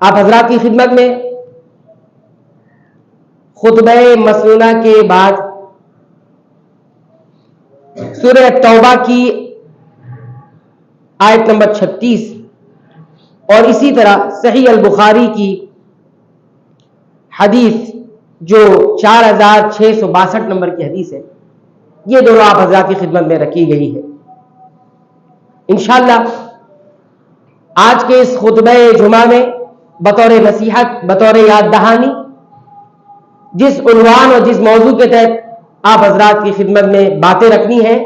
آپ حضرات کی خدمت میں خطبہ مسنونہ کے بعد سورہ توبہ کی آیت نمبر 36 اور اسی طرح صحیح البخاری کی حدیث جو 4662 نمبر کی حدیث ہے، یہ دونوں آپ حضرات کی خدمت میں رکھی گئی ہے۔ انشاءاللہ آج کے اس خطبہ جمعہ میں بطور نصیحت، بطور یاد دہانی، جس عنوان اور جس موضوع کے تحت آپ حضرات کی خدمت میں باتیں رکھنی ہیں،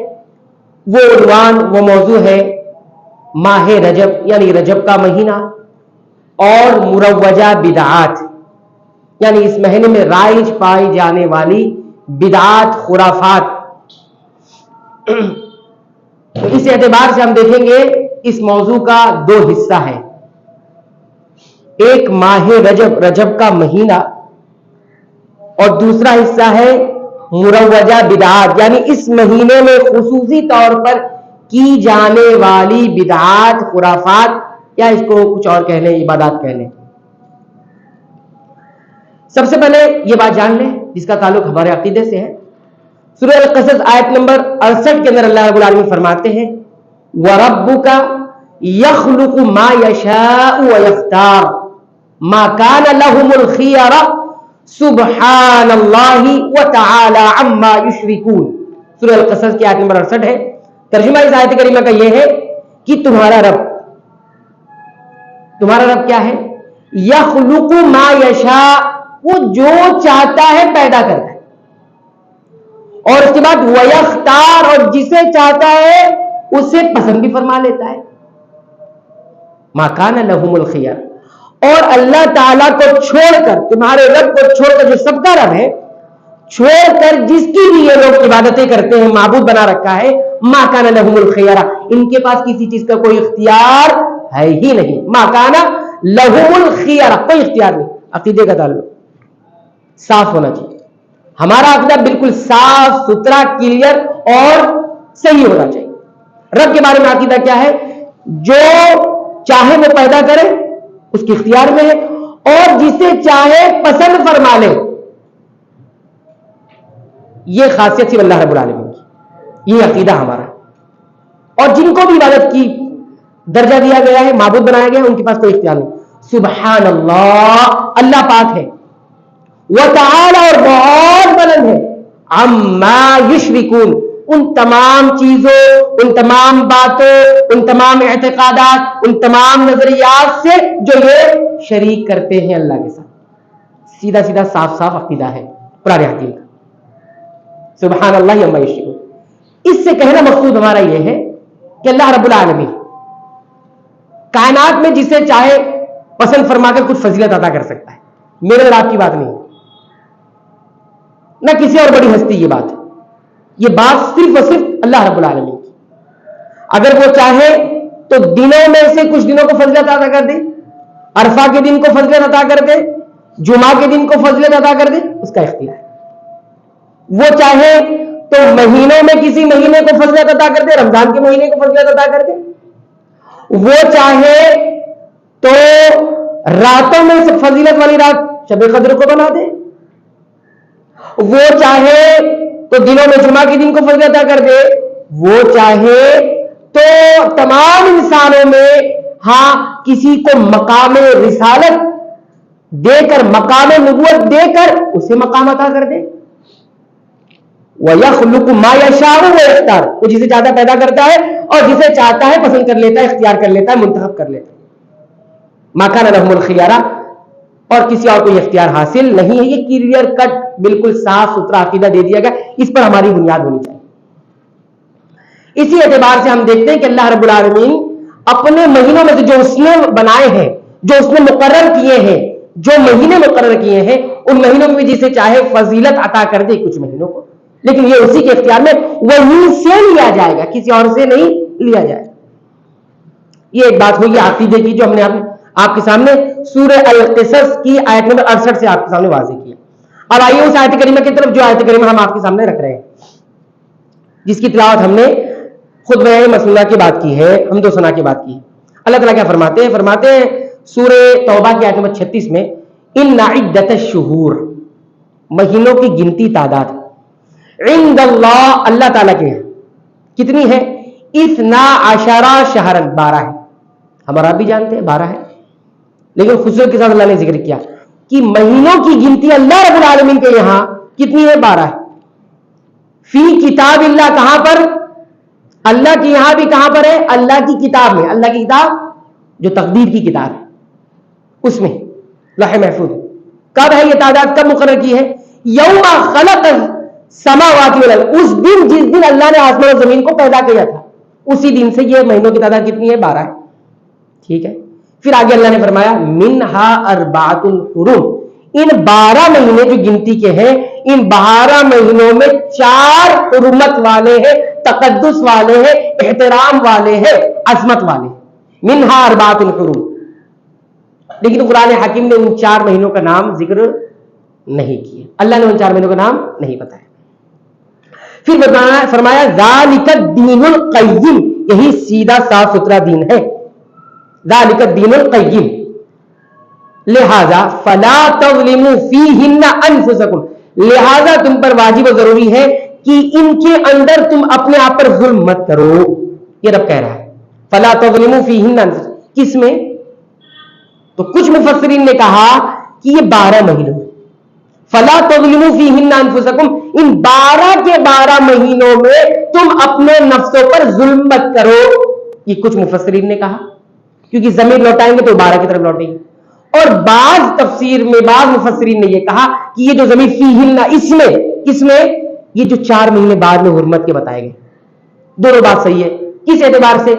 وہ عنوان، وہ موضوع ہے ماہ رجب، یعنی رجب کا مہینہ اور مروجہ بدعات، یعنی اس مہینے میں رائج پائی جانے والی بدعات، خرافات۔ اس اعتبار سے ہم دیکھیں گے اس موضوع کا دو حصہ ہے، ایک ماہ رجب، رجب کا مہینہ، اور دوسرا حصہ ہے مروجہ بدعات، یعنی اس مہینے میں خصوصی طور پر کی جانے والی بدعات، خرافات، یا اس کو کچھ اور کہہ لیں، عبادات کہہ لیں۔ سب سے پہلے یہ بات جان لیں جس کا تعلق ہمارے عقیدے سے ہے۔ سورہ القصص آیت نمبر 68 کے اندر اللہ رب العالمین فرماتے ہیں وَرَبُّكَ يَخْلُقُ مَا يَشَاءُ وَيَخْتَارُ مَا كَانَ لَهُمُ الْخِيَرَةُ سُبْحَانَ اللَّهِ وَتَعَالَى عَمَّا يُشْرِكُونَ۔ سورہ القصص کی آیت نمبر 68 ہے۔ ترجمہ اس آیت کریمہ کا یہ ہے کہ تمہارا رب کیا ہے؟ یخلق ما یشاء، وہ جو چاہتا ہے پیدا کرتا ہے، اور اس کے بعد ویختار، اور جسے چاہتا ہے اسے پسند بھی فرما لیتا ہے۔ ما کان لہم الخیار، اور اللہ تعالیٰ کو چھوڑ کر، تمہارے رب کو چھوڑ کر، جو سب کا رب ہے، چھوڑ کر جس کی بھی یہ لوگ عبادتیں کرتے ہیں، معبود بنا رکھا ہے، ما کان لہم الخیار، ان کے پاس کسی چیز کا کوئی اختیار ہے ہی نہیں۔ ما کان لہم الخیار، کوئی اختیار نہیں۔ عقیدے کا تعلق صاف ہونا چاہیے، ہمارا عقیدہ بالکل صاف ستھرا، کلیئر اور صحیح ہونا چاہیے۔ رب کے بارے میں عقیدہ کیا ہے؟ جو چاہے وہ پیدا کرے، اس کے اختیار میں ہے، اور جسے چاہے پسند فرما لے۔ یہ خاصیت صرف اللہ رب العالمین کی، یہ عقیدہ ہمارا۔ اور جن کو بھی عبادت کی درجہ دیا گیا ہے، معبود بنایا گیا ہے، ان کے پاس کوئی اختیار نہیں۔ سبحان اللہ، اللہ پاک ہے، وتعالی، اور بہت بلند ہے، عما یشرکون، ان تمام چیزوں، ان تمام باتوں، ان تمام اعتقادات، ان تمام نظریات سے جو یہ شریک کرتے ہیں اللہ کے ساتھ۔ سیدھا سیدھا صاف صاف عقیدہ ہے قرآن حکیم کا۔ سبحان اللہ عما یشرکون۔ اس سے کہنا مقصود ہمارا یہ ہے کہ اللہ رب العالمین کائنات میں جسے چاہے پسند فرما کر کچھ فضیلت عطا کر سکتا ہے۔ میرے اور آپ کی بات نہیں، نہ کسی اور بڑی ہستی یہ بات ہے، یہ بات صرف اور صرف اللہ رب العالمین کی۔ اگر وہ چاہے تو دنوں میں سے کچھ دنوں کو فضیلت عطا کر دے، عرفہ کے دن کو فضیلت عطا کر دے، جمعہ کے دن کو فضیلت عطا کر دے، اس کا اختیار ہے۔ وہ چاہے تو مہینوں میں کسی مہینے کو فضیلت عطا کر دے، رمضان کے مہینے کو فضیلت عطا کر دے، وہ چاہے تو راتوں میں سے فضیلت والی رات شب قدر کو بنا دے، وہ چاہے تو دنوں میں جمعہ کے دن کو فضیلت عطا کر دے، وہ چاہے تو تمام انسانوں میں کسی کو مقام رسالت دے کر، مقام نبوت دے کر اسے مقام عطا کر دے۔ وَيَخْلُقُ مَا يَشَاءُ وَيَخْتَارُ، وہ جسے چاہتا ہے پیدا کرتا ہے، اور جسے چاہتا ہے پسند کر لیتا ہے، اختیار کر لیتا ہے، منتخب کر لیتا ہے۔ مَا كَانَ لَهُمُ الْخِيَارَةُ، اور کسی اور کو یہ اختیار حاصل نہیں ہے۔ یہ کلیئر کٹ بالکل صاف ستھرا عقیدہ دے دیا گیا، اس پر ہماری بنیاد ہونی چاہیے۔ اسی اعتبار سے ہم دیکھتے ہیں کہ اللہ رب العالمین اپنے مہینوں میں سے جو اس نے بنائے ہیں، جو اس نے مقرر کیے ہیں، جو مہینے مقرر کیے ہیں، ان مہینوں میں جسے چاہے فضیلت عطا کر دے کچھ مہینوں کو، لیکن یہ اسی کے اختیار میں، وہیں سے لیا جائے گا، کسی اور سے نہیں لیا جائے گا۔ یہ ایک بات ہوئی عقیدے کی جو ہم نے آپ کے سامنے سورہ القصص کی آیت نمبر 68 سے آپ کے سامنے واضح کیا۔ اب آئیے اس آیت کریمہ کی طرف جو آیت کریمہ ہم آپ کے سامنے رکھ رہے ہیں، جس کی تلاوت ہم نے خطبہ مسنونہ کی بات کی ہے، حمد و ثنا کی بات کی ہے۔ اللہ تعالیٰ کیا فرماتے ہیں؟ سورہ توبہ کی آیت نمبر 36 میں ان عدت الشہور، مہینوں کی گنتی تعداد عند اللہ، اللہ تعالیٰ کے یہاں کتنی ہے؟ 12 شہرن، 12 ہے. ہمارا بھی جانتے ہیں 12 ہے، لیکن خصوصیت کے ساتھ اللہ نے ذکر کیا کہ مہینوں کی گنتی اللہ رب العالمین کے یہاں کتنی ہے؟ 12 ہے. فی کتاب اللہ، کہاں پر؟ اللہ کے یہاں بھی کہاں پر ہے؟ اللہ کی کتاب میں. اللہ کی کتاب جو تقدیر کی کتاب ہے اس میں لوح محفوظ. کب ہے یہ تعداد؟ کب مقرر کی ہے؟ یوم خلق السماوات والارض، اس دن جس دن اللہ نے آسمان و زمین کو پیدا کیا تھا، اسی دن سے یہ مہینوں کی تعداد کتنی ہے؟ 12 ہے. ٹھیک ہے. پھر آگے اللہ نے فرمایا منہا اربعۃ حرم، ان 12 مہینے جو گنتی کے ہیں، ان 12 مہینوں میں 4 حرمت والے ہیں، تقدس والے ہیں، احترام والے ہیں، عظمت والے ہیں. منہا اربعۃ حرم. لیکن قرآن حکیم نے ان 4 مہینوں کا نام ذکر نہیں کیا، اللہ نے ان 4 مہینوں کا نام نہیں بتایا. پھر فرمایا ذالک الدین القیم، یہی سیدھا صاف ستھرا دین ہے. ذالک الدین القیم، لہذا فلا تظلموا فیہن انفسکم، لہذا تم پر واجب و ضروری ہے کہ ان کے اندر تم اپنے آپ پر ظلم مت کرو. یہ رب کہہ رہا ہے فلا تظلموا فیہن انفسکم. کس میں؟ تو کچھ مفسرین نے کہا کہ یہ 12 مہینوں، فلا تظلموا فیہن انفسکم، ان 12 کے 12 مہینوں میں تم اپنے نفسوں پر ظلم مت کرو. یہ کچھ مفسرین نے کہا، کیونکہ ضمیر لوٹائیں گے تو 12 کی طرف لوٹیں گے. اور بعض تفسیر میں بعض مفسرین نے یہ کہا کہ یہ جو ضمیر فیہن، اس میں یہ جو 4 مہینے بعد میں حرمت کے بتائے گئے. دونوں بات صحیح ہے. کس اعتبار سے؟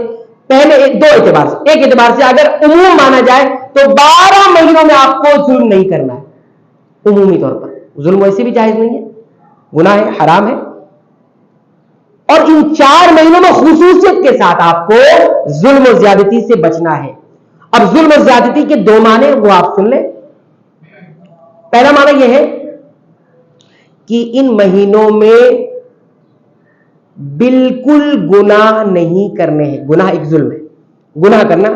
پہلے 2 اعتبار سے. ایک اعتبار سے اگر عموم مانا جائے تو 12 مہینوں میں آپ کو ظلم نہیں کرنا ہے. عمومی طور پر ظلم ویسے بھی جائز نہیں ہے، گناہ ہے، حرام ہے. اور ان 4 مہینوں میں خصوصیت کے ساتھ آپ کو ظلم و زیادتی سے بچنا ہے. اب ظلم و زیادتی کے 2 معنی وہ آپ سن لیں. پہلا معنی یہ ہے کہ ان مہینوں میں بالکل گناہ نہیں کرنے ہیں. گناہ ایک ظلم ہے، گناہ کرنا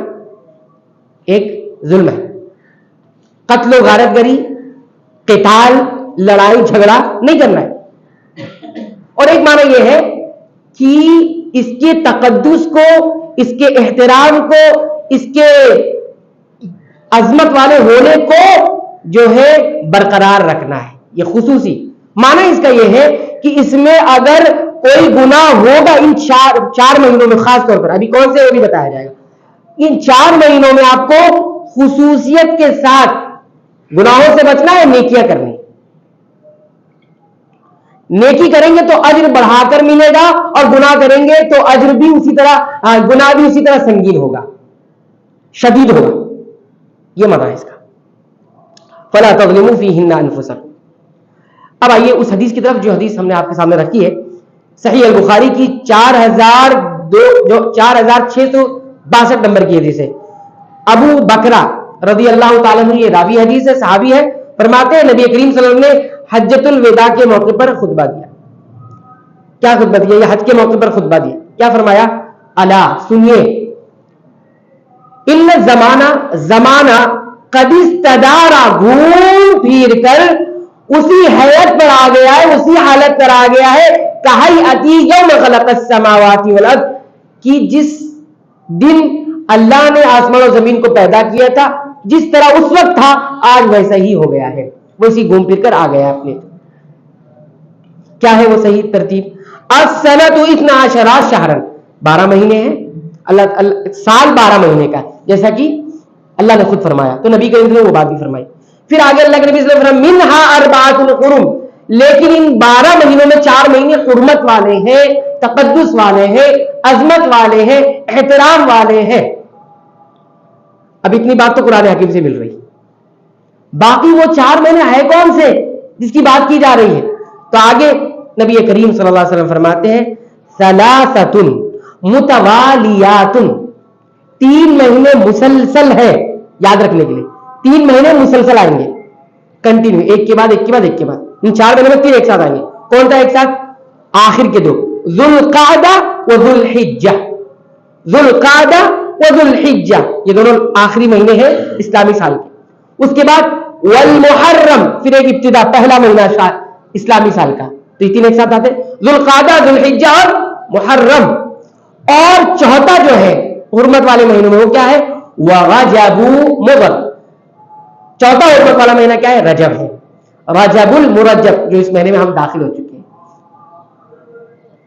ایک ظلم ہے. قتل و غارت گری، قتال، لڑائی جھگڑا نہیں کرنا ہے. اور ایک معنی یہ ہے کہ اس کے تقدس کو، اس کے احترام کو، اس کے عظمت والے ہونے کو جو ہے برقرار رکھنا ہے. یہ خصوصی معنی اس کا یہ ہے کہ اس میں اگر کوئی گناہ ہوگا ان 4 مہینوں میں، خاص طور پر ابھی کون سے وہ بھی بتایا جائے گا، ان 4 مہینوں میں آپ کو خصوصیت کے ساتھ گناہوں سے بچنا ہے، نیکیاں کرنی. نیکی کریں گے تو اجر بڑھا کر ملے گا، اور گناہ کریں گے تو اجر بھی اسی طرح، گناہ بھی اسی طرح سنگین ہوگا، شدید ہوگا. یہ معنی ہے اس کا فلا تظلموا فیہن انفسکم. اب آئیے اس حدیث کی طرف جو حدیث ہم نے آپ کے سامنے رکھی ہے، صحیح البخاری کی 4662 نمبر کی حدیث ہے. ابو بکرہ رضی اللہ تعالیٰ عنہ، یہ راوی حدیث ہے، صحابی ہے. فرماتے ہیں نبی کریم صلی اللہ علیہ وسلم نے حجۃ الوداع کے موقع پر خطبہ دیا. کیا خطبہ دیا؟ یہ حج کے موقع پر خطبہ دیا. کیا فرمایا؟ الا، سنیے، ان زمانہ قد استدار، گھوم پھر کر اسی حیت پر آ گیا ہے، اسی حالت پر آ گیا ہے کہیئتی یوم خلق السماوات والارض، کہ جس دن اللہ نے آسمان و زمین کو پیدا کیا تھا، جس طرح اس وقت تھا آج ویسا ہی ہو گیا ہے، ویسی گھوم پھر کر آ گیا اپنے. کیا ہے وہ صحیح ترتیب؟ السنۃ 12 شہرا، 12 مہینے ہیں. اللہ سال 12 مہینے کا، جیسا کہ اللہ نے خود فرمایا، تو نبی کریم نے وہ بات بھی فرمائی. پھر آگے اللہ کے نبی صلی اللہ علیہ وسلم منہا اربعۃ حرم، لیکن ان 12 مہینوں میں 4 مہینے حرمت والے ہیں، تقدس والے ہیں، عظمت والے ہیں، احترام والے ہیں. اب اتنی بات تو قرآن حکیم سے مل رہی، باقی وہ 4 مہینے ہے کون سے جس کی بات کی جا رہی ہے؟ تو آگے نبی کریم صلی اللہ علیہ وسلم فرماتے ہیں ثلاثۃ متوالیات، 3 مہینے مسلسل ہے. یاد رکھنے کے لیے 3 مہینے مسلسل آئیں گے، کنٹینیو، ایک کے بعد ایک کے بعد ایک کے بعد. ان 4 مہینوں میں 3 ایک ساتھ آئیں گے. کون سا ایک ساتھ؟ آخر کے 2، ذوالقعدہ و ذوالحجہ. ذوالقعدہ وذوالحجہ، یہ دونوں آخری مہینے ہیں اسلامی سال کے. اس کے بعد والمحرم، پھر ایک ابتدا پہلا مہینہ اسلامی سال کا، تو یہ تین ایک ساتھ آتے ہیں، ذوالقعدہ، ذوالحجہ اور محرم. اور چوتھا جو ہے حرمت والے مہینوں میں وہ کیا ہے؟ ورجب مضر. چوتھا حرمت والا مہینہ کیا ہے؟ رجب ہے، رجب المرجب، جو اس مہینے میں ہم داخل ہو چکے ہیں.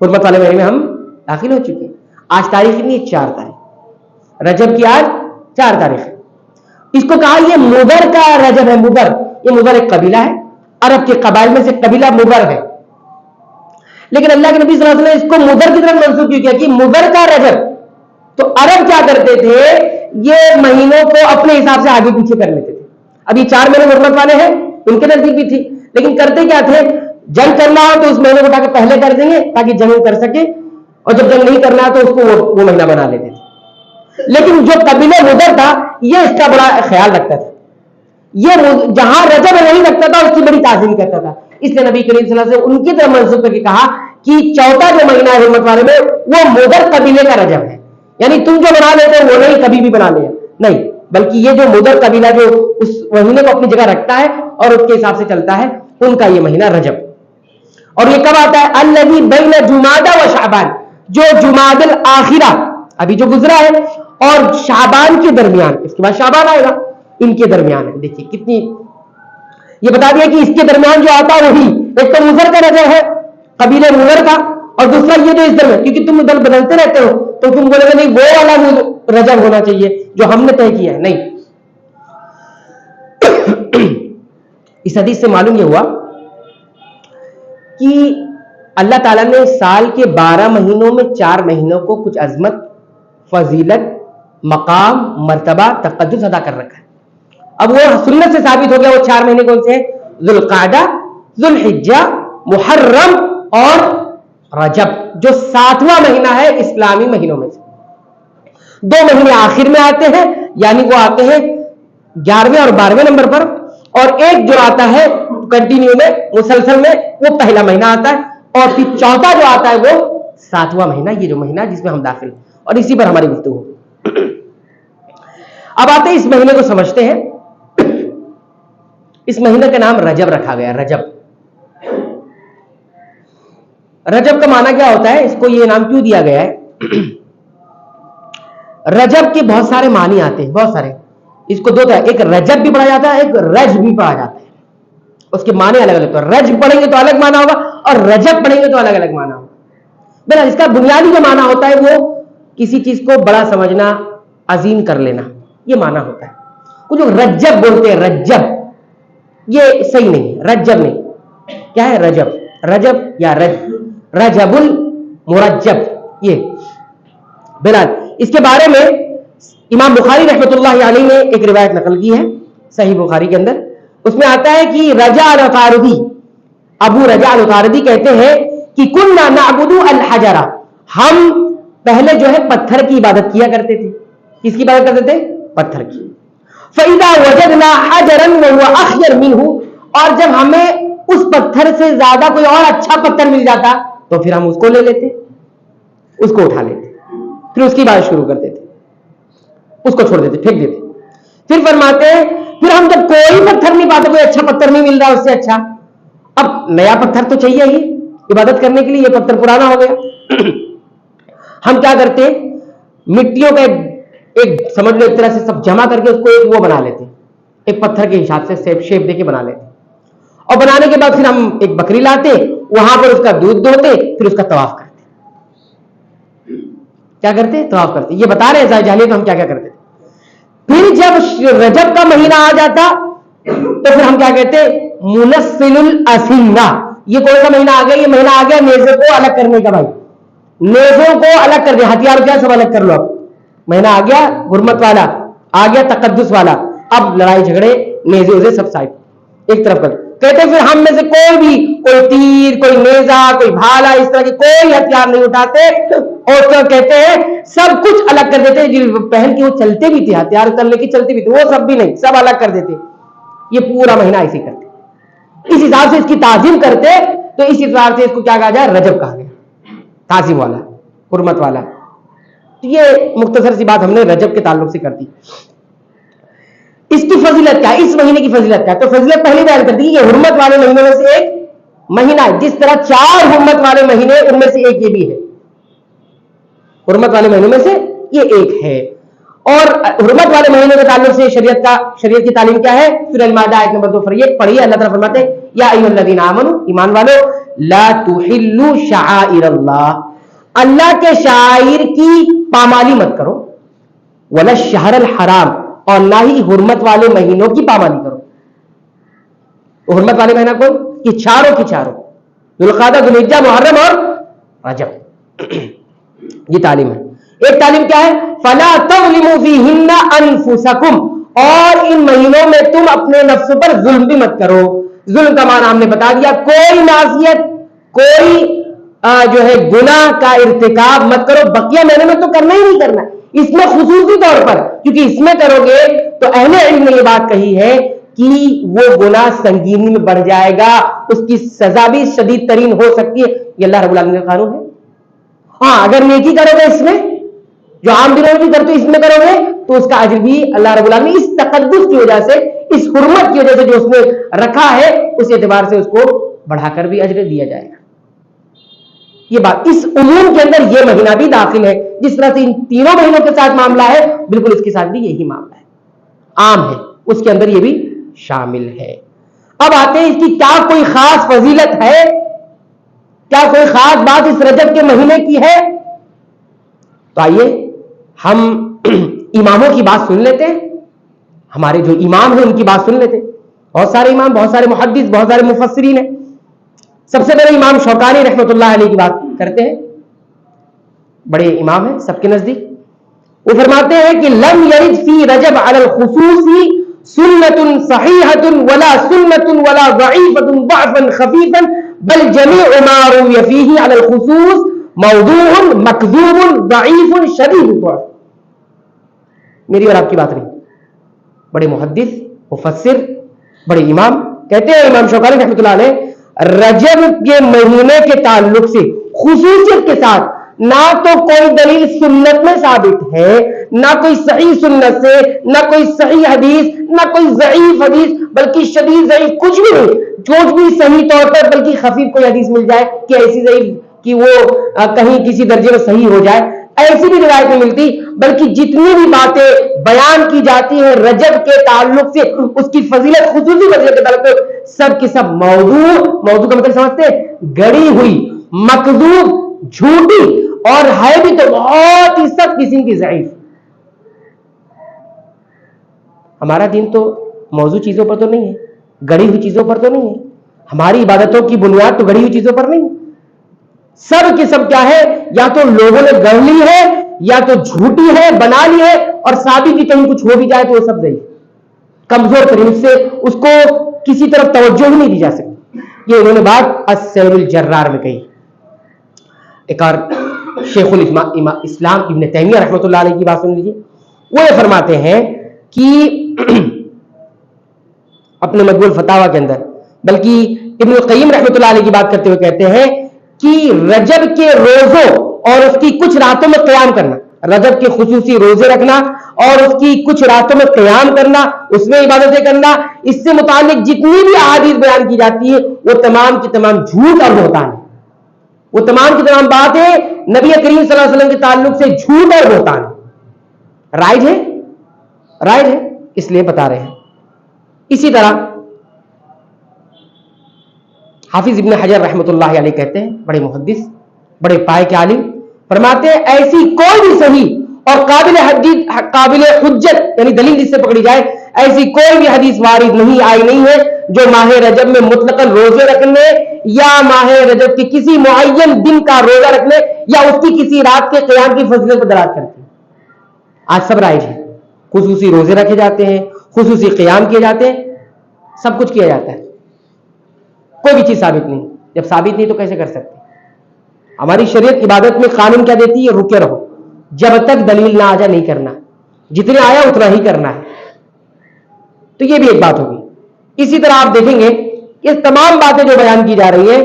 حرمت والے مہینے میں ہم داخل ہو چکے ہیں. آج تاریخ کتنی ہے؟ 4 تاریخ رجب کی، آج 4 تاریخ. اس کو کہا یہ مضر کا رجب ہے. مضر، یہ مضر ایک قبیلہ ہے، عرب کے قبائل میں سے قبیلہ مضر ہے. لیکن اللہ کے نبی صلی اللہ علیہ وسلم نے اس کو مضر کی طرف منسوخ کیوں کیا کہ مضر کا رجب؟ تو عرب کیا کرتے تھے، یہ مہینوں کو اپنے حساب سے آگے پیچھے کر لیتے تھے. اب یہ 4 مہینے حرمت والے ہیں، ان کے نزدیک بھی تھی، لیکن کرتے کیا تھے، جنگ کرنا ہو تو اس مہینے کو اٹھا کے پہلے کر دیں گے تاکہ جنگ کر سکے، اور جب جنگ نہیں کرنا تو اس کو وہ مہینہ بنا لیتے تھے. لیکن جو قبیلہ مضر تھا یہ اس کا بڑا خیال رکھتا تھا، یہ جہاں رجب نہیں رکھتا تھا اس کی بڑی تعظیم کرتا تھا. اس لیے نبی کریم صلی اللہ علیہ وسلم ان کی طرف منسوخ کر کے کہا کہ چوتھا جو مہینہ ہے حرمت والے میں وہ مضر قبیلے کا رجب ہے. یعنی تم جو بنا لیتے ہو وہ نہیں کبھی بھی بنا لیا نہیں، بلکہ یہ جو مضر قبیلہ جو اس مہینے کو اپنی جگہ رکھتا ہے اور اس کے حساب سے چلتا ہے، ان کا یہ مہینہ رجب. اور یہ کب آتا ہے؟ الذی بین جمادی و شعبان، جو جمادی الاخرہ ابھی جو گزرا ہے اور شعبان کے درمیان، اس کے بعد شعبان آئے گا، ان کے درمیان ہے. دیکھیے کتنی یہ بتا دیا کہ اس کے درمیان جو آتا ہے وہی ایک تو مضر کا رجب ہے، قبیلے مضر کا، اور دوسرا یہ جو اس درمیان، کیونکہ تم ادھر بدلتے رہتے ہو تو تم بولے گا نہیں وہ والا رجب ہونا چاہیے جو ہم نے طے کیا ہے. نہیں، اس حدیث سے معلوم یہ ہوا کہ اللہ تعالیٰ نے سال کے 12 مہینوں میں 4 مہینوں کو کچھ عظمت، فضیلت، مقام، مرتبہ، تقدس ادا کر رکھا ہے. اب وہ سنت سے ثابت ہو گیا. وہ 4 مہینے کون سے ہیں؟ ذوالقعدہ، ذوالحجہ، محرم اور رجب، جو 7واں مہینہ ہے اسلامی مہینوں میں سے. 2 مہینے آخر میں آتے ہیں، یعنی وہ آتے ہیں 11ویں اور 12ویں نمبر پر، اور ایک جو آتا ہے کنٹینیو میں، مسلسل میں، وہ پہلا مہینہ آتا ہے، اور پھر چوتھا جو آتا ہے وہ 7واں مہینہ، یہ جو مہینہ جس میں ہم داخل ہیں، اور اسی پر ہماری گفتگو ہوگی. اب آتے ہیں اس مہینے کو سمجھتے ہیں. اس مہینے کا نام رجب رکھا گیا. رجب، رجب کا معنی کیا ہوتا ہے؟ اس کو یہ نام کیوں دیا گیا ہے؟ رجب کے بہت سارے معنی آتے ہیں، بہت سارے. اس کو 2 طرح، ایک رجب بھی پڑھا جاتا ہے، ایک رج بھی پڑھا جاتا ہے. اس کے معنی الگ الگ. تو رج پڑھیں گے تو الگ معنی ہوگا، اور رجب پڑھیں گے تو الگ الگ معنی ہوگا. بہرحال اس کا بنیادی جو معنی ہوتا ہے وہ کسی چیز کو بڑا سمجھنا، عظیم کر لینا، یہ معنی ہوتا ہے. کچھ لوگ رجب بولتے ہیں، رجب، یہ صحیح نہیں، رجب نہیں. کیا ہے؟ رجب، رجب یا رجب المرجب. یہ بہرحال اس کے بارے میں امام بخاری رحمۃ اللہ علیہ نے ایک روایت نقل کی ہے صحیح بخاری کے اندر. اس میں آتا ہے کہ رجا العطاردی، ابو رجا العطاردی کہتے ہیں کہ کننا نعبد الحجر، ہم پہلے جو ہے پتھر کی عبادت کیا کرتے تھے. کس کی عبادت کرتے تھے؟ پتھر کی. فَإِذَا وَجَدْنَا حَجَرًا وَهُوَ أَخْيَرُ مِنْهُ، اور جب ہمیں اس پتھر سے زیادہ کوئی اور اچھا پتھر مل جاتا تو پھر ہم اس کو لے لیتے، اس کو اٹھا لیتے، پھر اس کی عبادت شروع کرتے تھے، اس کو چھوڑ دیتے، پھینک دیتے. پھر فرماتے ہیں پھر ہم جب کوئی پتھر نہیں پاتے، کوئی اچھا پتھر نہیں مل رہا اس سے اچھا، اب نیا پتھر تو چاہیے ہی عبادت کرنے کے لیے، یہ پتھر پرانا ہو گیا. ہم کیا کرتے، مٹیوں کا ایک سمجھ لو ایک طرح سے سب جمع کر کے اس کو ایک وہ بنا لیتے، ایک پتھر کے حساب سے شیپ دے کے بنا لیتے. اور بنانے کے بعد پھر ہم ایک بکری لاتے، وہاں پر اس کا دودھ دوہتے، پھر اس کا طواف کرتے. کیا کرتے؟ طواف کرتے. یہ بتا رہے ہیں جاہلیت میں ہم کیا کیا کرتے. پھر جب رجب کا مہینہ آ جاتا تو پھر ہم کیا کہتے؟ منسل الاسنہ. یہ کون سا مہینہ آ گیا؟ یہ مہینہ آ گیا نیزے کو الگ کرنے کا. بھائی نیزوں کو الگ کر دیں، ہتھیار کیا سب الگ کر لو. اب مہینہ آ گیا حرمت والا، آ گیا تقدس والا. اب لڑائی جھگڑے نیزے وزے سب سائڈ ایک طرف کر. کہتے پھر ہم میں سے کوئی بھی کوئی تیر، کوئی نیزہ، کوئی بھالا، اس طرح کے کوئی ہتھیار نہیں اٹھاتے، اور کیا کہتے ہیں سب کچھ الگ کر دیتے. جو پہن کے وہ چلتے بھی تھے، ہتھیار اتر لے کے چلتے بھی تھے، وہ سب بھی نہیں، سب الگ کر دیتے. یہ پورا مہینہ ایسے کرتے، اس حساب سے اس کی تعظیم کرتے. تو اس اعتبار سے اس کو کیا کہا جائے؟ رجب کہا گیا، تعظیم والا، حرمت والا. تو یہ مختصر سی بات ہم نے رجب کے تعلق سے کر دی. اس کی فضیلت کیا ہے, اس مہینے کی فضیلت کیا ہے؟ تو فضیلت پہلے بیان کر دی کہ یہ حرمت والے مہینوں میں سے ایک مہینہ ہے. جس طرح 4 حرمت والے مہینے ان میں سے ایک یہ بھی ہے, حرمت والے مہینوں میں سے یہ ایک ہے. اور حرمت والے مہینے کے تعلق سے شریعت کی تعلیم کیا ہے؟ سورہ المائدہ آیت نمبر 2 پڑھیے. اللہ تعالیٰ فرماتے ہیں یا ایھا الذین آمنوا, ایمان والو, لا تحلوا شعائر اللہ, اللہ کے شعائر کی پامالی مت کرو, ولا الشہر الحرام, اور نہ ہی حرمت والے مہینوں کی پامالی کرو. حرمت والے مہینہ کون؟ یہ چاروں کی چاروں, ذوالقعدہ, ذوالحجہ, محرم اور رجب. یہ تعلیم ہے. ایک تعلیم کیا ہے؟ فلا تظلموا فیہن انفسکم, اور ان مہینوں میں تم اپنے نفس پر ظلم بھی مت کرو. ظلم کا معنی ہم نے بتا دیا, کوئی معصیت, کوئی جو ہے گناہ کا ارتکاب مت کرو. بقیہ مہینے میں تو کرنا ہی نہیں کرنا, اس میں خصوصی طور پر, کیونکہ اس میں کرو گے تو اہل علم نے یہ بات کہی ہے کہ وہ گناہ سنگینی میں بڑھ جائے گا, اس کی سزا بھی شدید ترین ہو سکتی ہے. یہ اللہ رب العالمین کا قانون ہے. ہاں اگر نیکی کرو گے اس میں, جو عام دنوں میں بھی کرتے اس میں کرو گے, تو اس کا اجر بھی اللہ رب العالمین اس تقدس کی وجہ سے, اس حرمت کی وجہ سے جو اس نے رکھا ہے, اس اعتبار سے اس کو بڑھا کر بھی اجر دیا جائے گا. یہ بات اس عموم کے اندر یہ مہینہ بھی داخل ہے. جس طرح سے ان تینوں مہینوں کے ساتھ معاملہ ہے, بالکل اس کے ساتھ بھی یہی معاملہ ہے, عام ہے, اس کے اندر یہ بھی شامل ہے. اب آتے ہیں اس کی کیا کوئی خاص فضیلت ہے, کیا کوئی خاص بات اس رجب کے مہینے کی ہے؟ تو آئیے ہم اماموں کی بات سن لیتے ہیں. ہمارے جو امام ہیں ان کی بات سن لیتے ہیں. بہت سارے امام, بہت سارے محدث, بہت سارے مفسرین ہیں. سب سے پہلے امام شوکانی رحمۃ اللہ علیہ کی بات کرتے ہیں. بڑے امام ہیں سب کے نزدیک. وہ فرماتے ہیں کہ لم یرد فی رجب علی الخصوص سنت صحیحۃ ولا سنت ولا ضعیفۃ ضعفا خفیفا بل جميع ما روی فیہ علی الخصوص موضوع مکذوب ضعیف شدید الضعف. میری اور آپ کی بات نہیں. بڑے محدث, مفسر, بڑے امام کہتے ہیں, امام شوکانی رحمۃ اللہ علیہ, رجب کے مہینے کے تعلق سے خصوصیت کے ساتھ نہ تو کوئی دلیل سنت میں ثابت ہے, نہ کوئی صحیح سنت سے, نہ کوئی صحیح حدیث, نہ کوئی ضعیف حدیث, بلکہ شدید ضعیف کچھ بھی نہیں. جو بھی صحیح طور پر, بلکہ خفیف کوئی حدیث مل جائے کہ ایسی ضعیف کہ وہ کہیں کسی درجے میں صحیح ہو جائے, ایسی بھی روایت نہیں ملتی. بلکہ جتنی بھی باتیں بیان کی جاتی ہیں رجب کے تعلق سے, اس کی فضیلت, خصوصی فضیلت کے تعلق سے, سب کے سب موضوع کا مطلب سمجھتے ہیں, گڑی ہوئی, مکذوب, جھوٹی, اور ہے بھی تو بہت ہی سخت قسم کی ضعیف. ہمارا دین تو موضوع چیزوں پر تو نہیں ہے, گڑی ہوئی چیزوں پر تو نہیں ہے. ہماری عبادتوں کی بنیاد تو گڑی ہوئی چیزوں پر نہیں. سب کے سب کیا ہے, یا تو لوگوں نے گڑھ لی ہے, یا تو جھوٹی ہے, بنا لی ہے, اور ثابت بھی کہیں کچھ ہو بھی جائے تو وہ سب ضعیف, کمزور ترین سے, اس کو کسی طرف توجہ ہی نہیں دی جا سکتی. یہ انہوں نے بات السیر الجرار میں کہی. ایک اور شیخ الاسلام ابن تیمیہ رحمۃ اللہ علیہ کی بات سن لیجیے. وہ یہ فرماتے ہیں کہ اپنے مجموع الفتاوی کے اندر, بلکہ ابن القیم رحمۃ اللہ علیہ کی بات کرتے ہوئے کہتے ہیں کہ رجب کے روزوں اور اس کی کچھ راتوں میں قیام کرنا, رجب کے خصوصی روزے رکھنا اور اس کی کچھ راتوں میں قیام کرنا, اس میں عبادتیں کرنا, اس سے متعلق جتنی بھی احادیث بیان کی جاتی ہے وہ تمام کی تمام جھوٹ اور بہتان ہے. وہ تمام کی تمام باتیں نبی کریم صلی اللہ علیہ وسلم کے تعلق سے جھوٹ اور بہتان ہے. رائج ہے, رائج ہے, اس لیے بتا رہے ہیں. اسی طرح حافظ ابن حجر رحمۃ اللہ علیہ کہتے ہیں, بڑے محدث, بڑے پائے کے عالم, فرماتے ہیں ایسی کوئی بھی صحیح اور قابل حجت یعنی دلیل جس سے پکڑی جائے, ایسی کوئی بھی حدیث وارد نہیں ہے جو ماہ رجب میں مطلقاً روزے رکھنے یا ماہ رجب کے کسی معین دن کا روزہ رکھنے یا اس کی کسی رات کے قیام کی فضیلت کو دلالت کرتی ہے. آج سب رائج ہے, خصوصی روزے رکھے جاتے ہیں, خصوصی قیام کیے جاتے ہیں, سب کچھ کیا جاتا ہے, کوئی بھی چیز ثابت نہیں. جب ثابت نہیں تو کیسے کر سکتے؟ ہماری شریعت عبادت میں قانون کیا دیتی ہے؟ رکے رہو, جب تک دلیل نہ آ جائے نہیں کرنا, جتنے آیا اتنا ہی کرنا ہے. تو یہ بھی ایک بات ہوگی. اسی طرح آپ دیکھیں گے یہ تمام باتیں جو بیان کی جا رہی ہیں,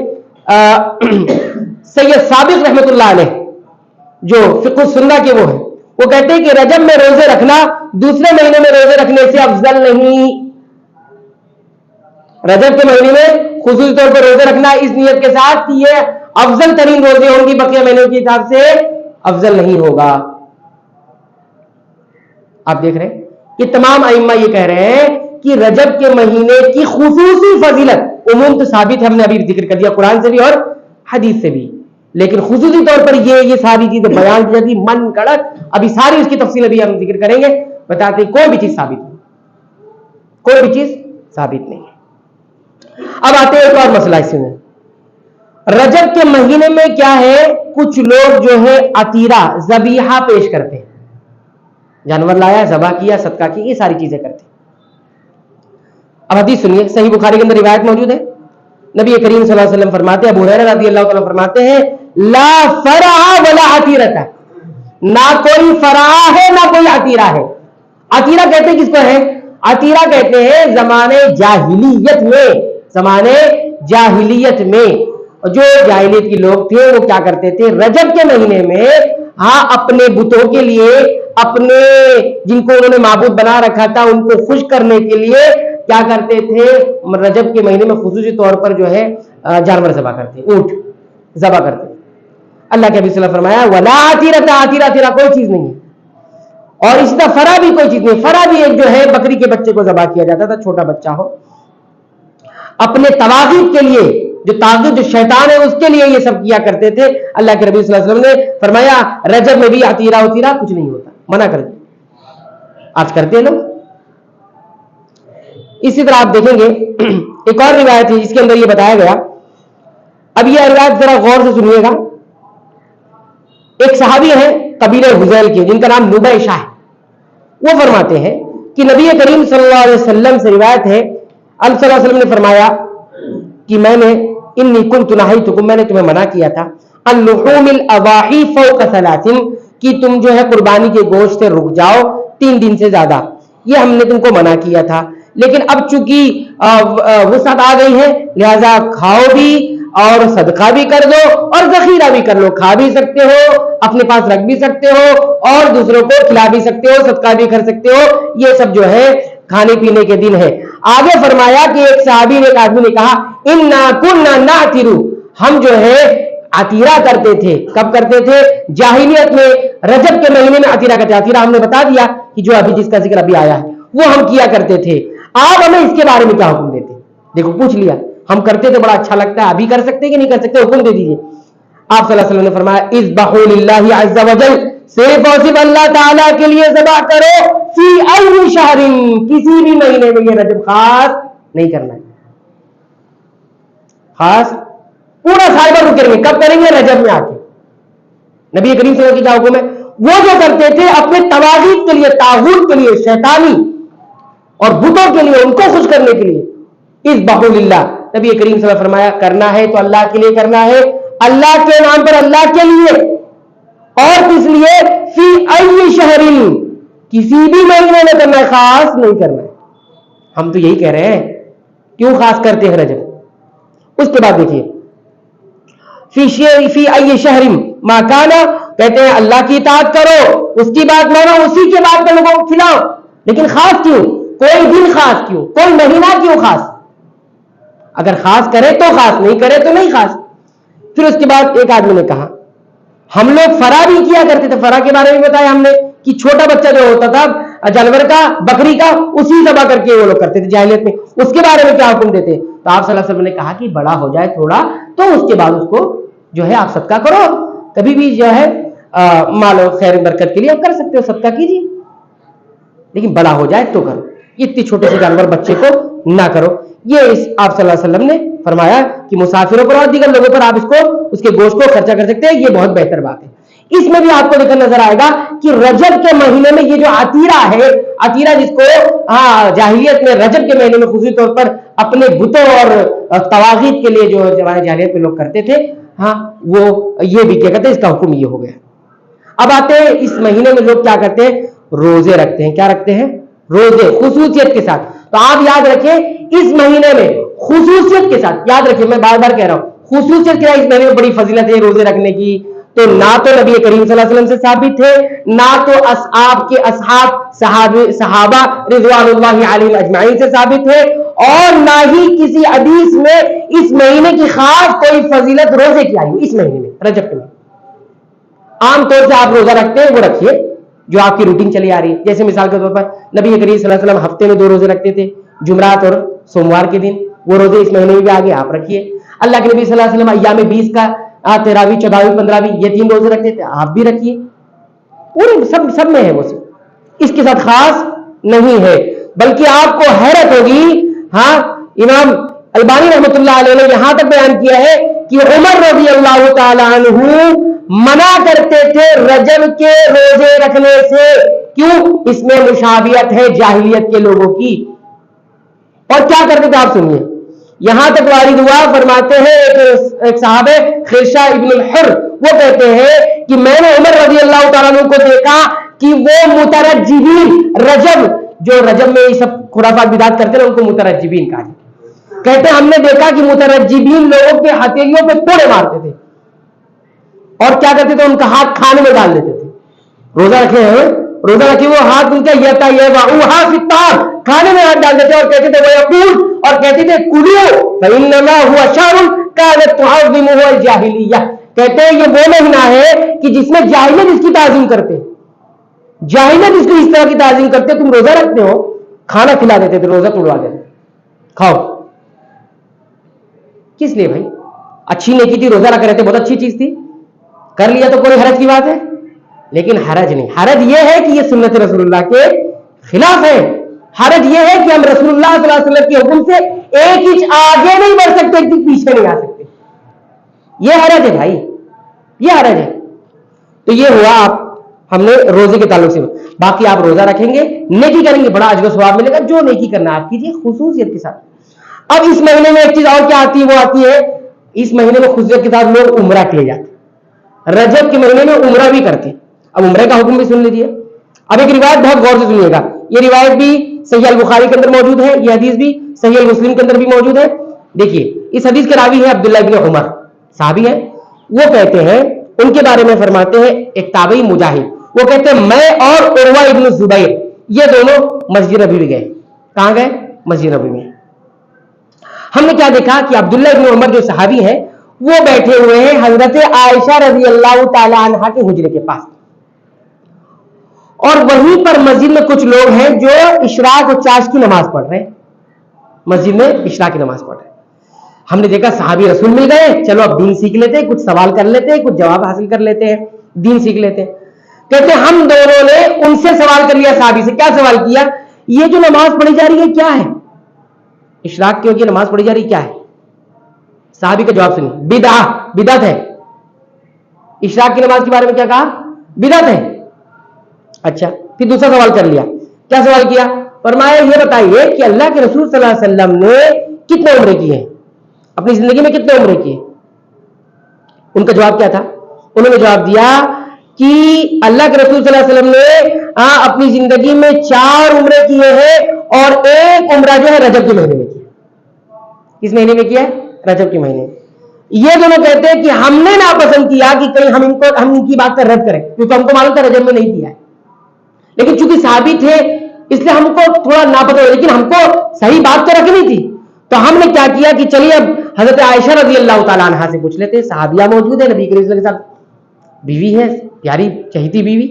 سید ثابت رحمۃ اللہ علیہ جو فقہ السنہ کے وہ ہیں, وہ کہتے ہیں کہ رجب میں روزے رکھنا دوسرے مہینے میں روزے رکھنے سے افضل نہیں. رجب کے مہینے میں خصوصی طور پر روزے رکھنا اس نیت کے ساتھ کہ یہ افضل ترین روزے ہوں گی بقیہ مہینوں کے حساب سے افضل نہیں ہوگا. آپ دیکھ رہے ہیں کہ تمام ائمہ یہ کہہ رہے ہیں کہ رجب کے مہینے کی خصوصی فضیلت عموم تو ثابت ہے، ہم نے ابھی ذکر کر دیا قرآن سے بھی اور حدیث سے بھی، لیکن خصوصی طور پر یہ ساری چیزیں بیان کی جاتی من گڑت. ابھی ساری اس کی تفصیل ابھی ہم ذکر کریں گے. بتاتے کوئی بھی چیز ثابت نہیں، کوئی بھی چیز ثابت نہیں ہے. اب آتے ہیں ایک اور مسئلہ اس میں. رجب کے مہینے میں کیا ہے، کچھ لوگ جو ہے عطیرہ ذبیحہ پیش کرتے ہیں، جانور لایا ذبح کیا صدقہ کی، یہ ساری چیزیں کرتے ہیں. اب حدیث سنیے، صحیح بخاری کے اندر روایت موجود ہے. نبی کریم صلی اللہ علیہ وسلم فرماتے ہیں، ابو ہریرہ رضی اللہ تعالیٰ فرماتے ہیں لا فرع ولا عطیرہ، نہ کوئی فرع ہے نہ کوئی عطیرہ ہے. عطیرہ کہتے ہیں کس کو ہے؟ عطیرہ کہتے ہیں زمانے جاہلیت میں، زمانے جاہلیت میں جو جاہلیت کے لوگ تھے وہ کیا کرتے تھے، رجب کے مہینے میں اپنے بتوں کے لیے، اپنے جن کو انہوں نے معبود بنا رکھا تھا ان کو خوش کرنے کے لیے کیا کرتے تھے، رجب کے مہینے میں خصوصی طور پر جو ہے جانور ذبح کرتے، اونٹ ذبح کرتے. اللہ کے نبی صلی اللہ علیہ وسلم فرمایا ولا عطیرۃ، عطیرہ کوئی چیز نہیں ہے. اور اس طرح فرا بھی کوئی چیز نہیں. فرا بھی ایک جو ہے بکری کے بچے کو ذبح کیا جاتا تھا، چھوٹا بچہ ہو، اپنے طواغیت کے لیے، جو طاغوت جو شیطان ہے اس کے لیے یہ سب کیا کرتے تھے. اللہ کے نبی صلی اللہ علیہ وسلم نے فرمایا رجب میں بھی عطیرہ کچھ نہیں ہوتا، منع کر دیا. آج کرتے ہیں لوگ. اسی طرح آپ دیکھیں گے ایک اور روایت ہے جس کے اندر یہ بتایا گیا. اب یہ روایت ذرا غور سے سنیے گا. ایک صحابی ہیں قبیلہ حذیل کے جن کا نام نبیشہ ہے. وہ فرماتے ہیں کہ نبی کریم صلی اللہ علیہ وسلم سے روایت ہے، اللہ صلی اللہ علیہ وسلم نے فرمایا کہ میں نے انی کنت نہیتکم، میں نے تمہیں منع کیا تھا ان لحوم الاضاحی فوق ثلاث، کہ تم جو ہے قربانی کے گوشت سے رک جاؤ 3 دن سے زیادہ. یہ ہم نے تم کو منع کیا تھا، لیکن اب چونکہ وسعت آ گئی ہے لہذا کھاؤ بھی اور صدقہ بھی کر دو اور ذخیرہ بھی کر لو. کھا بھی سکتے ہو، اپنے پاس رکھ بھی سکتے ہو اور دوسروں کو کھلا بھی سکتے ہو، صدقہ بھی کر سکتے ہو. یہ سب جو ہے کھانے پینے کے دن ہے. آگے فرمایا کہ ایک صحابی نے، ایک آدمی نے کہا انا کنا نعتر، ہم جو ہے عطیرہ کرتے تھے. کب کرتے تھے؟ جاہلیت میں رجب کے مہینے میں عطیرہ کرتے. عطیرہ ہم نے بتا دیا کہ جو ابھی جس کا ذکر ابھی آیا ہے وہ ہم کیا کرتے تھے. آپ ہمیں اس کے بارے میں کیا حکم دیتے؟ دیکھو پوچھ لیا، ہم کرتے تھے بڑا اچھا لگتا ہے، ابھی کر سکتے کہ نہیں کر سکتے، حکم دے دیجیے. آپ صلی اللہ علیہ وسلم نے فرمایا اذبحوا للہ عز وجل، صرف اور صرف اللہ تعالیٰ کے لیے ذبح کرو، فی ای شہر، کسی بھی مہینے میں. یہ رجب خاص نہیں کرنا ہے، خاص پورا سال بھر کریں گے. کب کریں گے؟ رجب میں آ کے. نبی کریم صلی اللہ علیہ وسلم کی کیا حکم ہے؟ وہ جو کرتے تھے اپنے طواغیت کے لیے، طاغوت کے لیے، شیطانی اور بتوں کے لیے، ان کو خوش کرنے کے لیے، اذبحوا للہ. نبی کریم صلی اللہ علیہ وسلم فرمایا کرنا ہے تو اللہ کے لیے کرنا ہے، اللہ کے نام پر، اللہ کے لیے. اور کس لیے؟ فی ای شہر، کسی بھی مہینے میں کرنا ہے، خاص نہیں کرنا ہے. ہم تو یہی کہہ رہے ہیں، کیوں خاص کرتے ہیں رجب؟ اس کے بعد دیکھیے فی ای شہر ما کانا، کہتے ہیں اللہ کی اطاعت کرو، اس کی بات مانو، اسی کے بعد میں لوگوں کو کھلاؤ. لیکن خاص کیوں؟ کوئی دن خاص کیوں؟ کوئی مہینہ کیوں خاص؟ اگر خاص کرے تو خاص، نہیں کرے تو نہیں خاص. پھر اس کے بعد ایک آدمی نے کہا ہم لوگ فرا بھی کیا کرتے تھے. فرا کے بارے میں بتایا ہم نے کہ چھوٹا بچہ جو ہوتا تھا جانور کا، بکری کا، اسی ذبح کر کے وہ لوگ کرتے تھے جاہلیت میں. اس کے بارے میں کیا حکم دیتے؟ تو آپ صلی اللہ علیہ وسلم نے کہا کہ بڑا ہو جائے تھوڑا تو اس کے بعد اس کو جو ہے آپ صدقہ کرو. کبھی بھی جو ہے مال و خیر برکت کے لیے آپ کر سکتے ہو، صدقہ کیجیے، لیکن بڑا ہو جائے تو کرو. اتنے چھوٹے سے جانور بچے کو نہ کرو. یہ آپ صلی اللہ علیہ وسلم نے فرمایا کہ مسافروں پر اور دیگر لوگوں پر آپ اس کو، اس کے گوشت کو خرچہ کر سکتے ہیں. یہ بہت بہتر بات ہے. اس میں بھی آپ کو دیکھا نظر آئے گا کہ رجب کے مہینے میں یہ جو عطیرہ ہے، عطیرہ جس کو جاہلیت میں رجب کے مہینے میں خصوصی طور پر اپنے بتوں اور طواغیت کے لیے جو ہمارے جاہلیت میں لوگ کرتے تھے، وہ یہ بھی کیا کہتے ہیں، اس کا حکم یہ ہو گیا. اب آتے ہیں اس مہینے میں لوگ کیا کرتے ہیں؟ روزے رکھتے ہیں. کیا رکھتے ہیں؟ روزے، خصوصیت کے ساتھ. تو آپ یاد رکھیں اس مہینے میں خصوصیت کے ساتھ، یاد رکھیں میں بار بار کہہ رہا ہوں خصوصیت کے ساتھ اس مہینے میں بڑی فضیلت ہے روزے رکھنے کی. تو نہ تو نبی کریم صلی اللہ علیہ وسلم سے ثابت تھے، نہ تو آپ کے اصحاب صحابہ رضوان اللہ علیہم اجمعین سے ثابت ہے، اور نہ ہی کسی حدیث میں اس مہینے کی خاص کوئی فضیلت روزے کی آئی اس مہینے میں، رجب کے مہینے۔ عام طور سے آپ روزہ رکھتے ہیں وہ رکھیے جو آپ کی روٹین چلی آ رہی ہے، جیسے مثال کے طور پر نبی کریم صلی اللہ علیہ وسلم ہفتے میں 2 روزے رکھتے تھے، جمعرات اور سوموار کے دن، وہ روزے اس مہینے میں بھی آگے آپ رکھیے۔ اللہ کے نبی صلی اللہ علیہ وسلم ایام 20 کا تیراوی، 14ویں، 15ویں یہ 3 روزے رکھتے تھے، آپ بھی رکھیے، پورے سب میں ہے وہ سب، اس کے ساتھ خاص نہیں ہے۔ بلکہ آپ کو حیرت ہوگی، ہاں امام البانی رحمۃ اللہ علیہ نے یہاں تک بیان کیا ہے کہ عمر رضی اللہ تعالی عنہ منع کرتے تھے رجب کے روزے رکھنے سے، کیوں؟ اس میں مشابہت ہے جاہلیت کے لوگوں کی۔ اور کیا کرتے تھے آپ سنیے، یہاں تک وارد ہوا، فرماتے ہیں ایک صحابہ خرشہ ابن الحر وہ کہتے ہیں کہ میں نے عمر رضی اللہ تعالیٰ عنہ کو دیکھا کہ وہ مترجبین، رجب جو رجب میں یہ سب خرافات بدعت کرتے ہیں ان کو مترجبین کہا جاتا ہے، کہتے ہیں ہم نے دیکھا کہ مترجبین لوگوں کے ہتھیلیوں پہ کوڑے مارتے تھے اور کیا کرتے تھے، ان کا ہاتھ کھانے میں ڈال دیتے تھے۔ روزہ رکھے ہیں، روزہ رکھے وہ ہاتھ ان کا کھانے میں ہاتھ ڈال دیتے اور کہتے تھے وَيَقُولُ، اور کہتے تھے کُلُوا فَإِنَّمَا هُوَ شَهْرٌ كَانَتْ تُعَظِّمُهُ الْجَاهِلِيَّةُ، کہتے ہیں یہ وہ مہینہ ہے کہ جس میں جاہلیت اس کی تعظیم کرتے، جاہلیت اس کی اس طرح کی تعظیم کرتے، تم روزہ رکھتے ہو، کھانا کھلا دیتے تھے، روزہ توڑوا دیتے، کھاؤ۔ کس لیے بھائی؟ اچھی نیکی تھی، روزہ رکھ رہے تھے، بہت اچھی چیز تھی، کر لیا تو کوئی حرج کی بات ہے، لیکن حرج نہیں، حرج یہ ہے کہ یہ سنت رسول اللہ کے خلاف ہے، حرج یہ ہے کہ ہم رسول اللہ صلی اللہ علیہ وسلم کے حکم سے ایک انچ آگے نہیں بڑھ سکتے، ایک انچ پیچھے نہیں آ سکتے، یہ حرج ہے بھائی، یہ حرج ہے۔ تو یہ ہوا آپ ہم نے روزے کے تعلق سے، باقی آپ روزہ رکھیں گے، نیکی کریں گے، بڑا اجر و ثواب ملے گا، جو نیکی کرنا آپ کیجیے خصوصیت کے ساتھ۔ اب اس مہینے میں ایک چیز اور کیا آتی ہے، وہ آتی ہے اس مہینے میں خصوصیت کے ساتھ لوگ عمرہ کے لیے جاتے، رجب کے مہینے میں عمرہ بھی کرتے، اب عمرے کا حکم بھی سن لیجیے۔ اب ایک روایت بہت غور سے سنیے گا، یہ روایت بھی صحیح البخاری کے اندر موجود ہے، یہ حدیث بھی صحیح المسلم کے اندر بھی موجود ہے۔ دیکھیے اس حدیث کے راوی ہے عبداللہ بن عمر، صحابی ہیں، وہ کہتے ہیں، ان کے بارے میں فرماتے ہیں ایک تابعی مجاہد، وہ کہتے ہیں میں اور عروہ ابن زبیر یہ دونوں مسجد نبوی میں گئے۔ کہاں گئے؟ مسجد نبوی میں۔ ہم نے کیا دیکھا کہ عبداللہ ابن عمر جو صحابی ہیں وہ بیٹھے ہوئے ہیں حضرت عائشہ رضی اللہ تعالی عنہا کے حجرے کے پاس، اور وہیں پر مسجد میں کچھ لوگ ہیں جو اشراق و چاش کی نماز پڑھ رہے ہیں، مسجد میں اشراق کی نماز پڑھ رہے ہیں۔ ہم نے دیکھا صحابی رسول مل گئے، چلو اب دین سیکھ لیتے ہیں، کچھ سوال کر لیتے ہیں، کچھ جواب حاصل کر لیتے ہیں، دین سیکھ لیتے ہیں۔ کہتے ہیں ہم دونوں نے ان سے سوال کر لیا، صحابی سے کیا سوال کیا، یہ جو نماز پڑھی جا رہی ہے کیا ہے، اشراق کی نماز پڑھی جا رہی کیا ہے؟ صحابی کا جواب سنیے، بدعت ہے۔ اشراق کی نماز کے بارے میں کیا کہا؟ بدعت ہے۔ اچھا، پھر دوسرا سوال کر لیا، کیا سوال کیا؟ فرمایا یہ بتائیے کہ اللہ کے رسول صلی اللہ علیہ وسلم نے کتنے عمرے کیے ہیں، اپنی زندگی میں کتنے عمرے کیے؟ ان کا جواب کیا تھا؟ انہوں نے جواب دیا کہ اللہ کے رسول صلی اللہ علیہ وسلم نے اپنی زندگی میں 4 عمرے کیے ہیں، اور ایک عمرہ جو ہے رجب کے مہینے میں کیا۔ کس مہینے میں کیا ہے؟ رجب کے مہینے۔ یہ دونوں کہتے ہیں کہ ہم نے ناپسند کیا کہ کہیں ہم ان کی بات کا رد کریں، کیونکہ ہم کو معلوم تھا رجب میں نہیں کیا ہے، لیکن چونکہ صحابی تھے اس لیے ہم کو تھوڑا ناپسند ہو، لیکن ہم کو صحیح بات تو رکھنی تھی، تو ہم نے کیا کیا کہ چلیے اب حضرت عائشہ رضی اللہ تعالیٰ عنہا سے پوچھ لیتے، صحابیہ موجود ہے، نبی کریم صلی اللہ علیہ وسلم کے ساتھ بیوی ہے، پیاری چہیتی بیوی۔